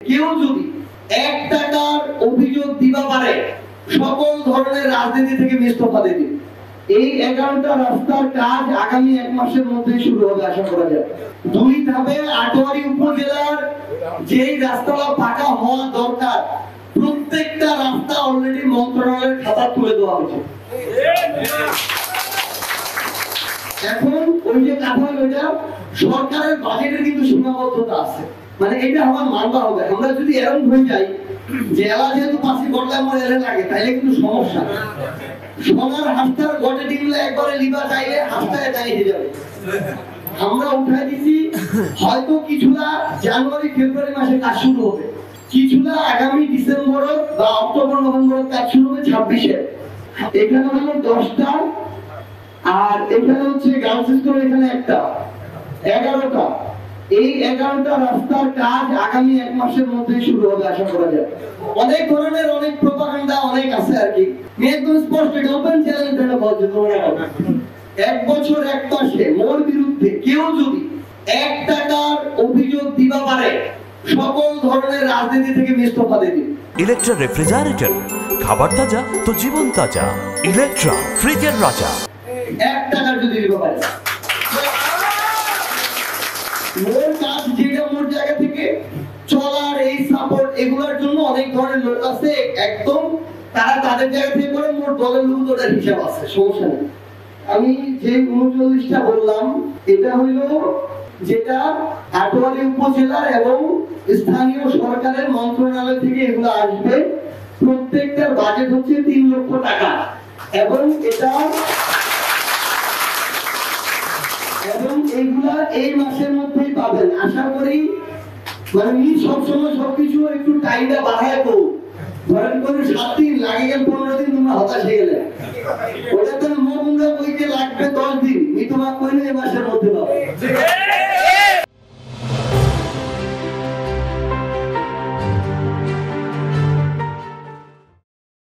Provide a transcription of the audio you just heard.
কেউ যদি 1 টাকার অভিযোগ দিবা পারে সকল ধরনের রাজনীতি থেকে ইস্তফা দেবে। এই 11টা রাস্তার কাজ আগামী 1 মাসের মধ্যে শুরু হবে আশা করা যায়। 2 ধাপে আটোয়ারী উপজেলার যেই রাস্তাটা পাকা হওয়া দরকার প্রত্যেকটা রাস্তা অলরেডি মন্ত্রণালয়ের খাতা তুলে দেওয়া হয়েছে। এখন ওই যে কথা ওইটা সরকারের বাজেটের কিন্তু সীমাবদ্ধতা আছে, মানে এটা আমার মানবা হবে। আমরা যদি এরকম হয়ে যাই যে এলা যেহেতু পাশে গড়লে আমার এলে লাগে তাইলে কিন্তু সমস্যা। সোনার হাসতার গটে টিমলে একবারে লিবা চাইলে হাসতায় দাঁড়িয়ে যাবে। আমরা উঠাই দিছি হয়তো কিছুটা জানুয়ারি ফেব্রুয়ারি মাসে কাজ শুরু হবে, কিছুটা আগামী ডিসেম্বর বা অক্টোবর নভেম্বর কাজ শুরু হবে 26-এ। এখানে হলো 10টা আর এখানে হচ্ছে গার্লস স্কুল এখানে একটা 11টা। এই 11টা রাস্তার কাজ আগামী 1 মাসের মধ্যে শুরু হবে আশা করা যায়। অনেক ধরনের অনেক প্রপাগান্ডা অনেক আছে আর কি। একদম স্পষ্ট ওপেন চ্যালেঞ্জ এটা বলছে তোমরা 1 বছর 1 মাসে মোর বিরুদ্ধে কেউ যদি 1 টাকার অভিযোগ দিবা পারে সকল ধরনের রাজনীতি থেকে ইস্তফা দেবে। ইলেকট্রা রেফ্রিজারেটর, খাবার তাজা তো জীবন তাজা। ইলেকট্রা ফ্রিজের রাজা। 1 টাকার যদি দিবা পারে মোর কাজ যেটা মোর জায়গা থেকে চলার এই সাপোর্ট এগুলোর জন্য অনেক ধরনের লোক আছে, একদম তারা তাদের জায়গা থেকে করে মোর দলের লোক ওটার হিসাব আছে, সমস্যা নেই। আমি যে 39টা বললাম এটা হইল যেটা আটোয়ারী উপজেলার এবং স্থানীয় সরকারের মন্ত্রণালয় থেকে এগুলো আসবে। প্রত্যেকটার বাজেট হচ্ছে 3 লক্ষ টাকা এবং এইগুলা এই মাসের মধ্যেই পাবেন আশা করি। মানে সবসময় সবকিছু একটু টাইমটা বাড়ায় তো ধরেন করে 7 দিন লাগে গেল 15 দিন তোমরা হতাশ হয়ে গেলে ওটা তো মোমরা বইতে লাগবে 10 দিন তোমার কইলে এই মাসের মধ্যে পাবে।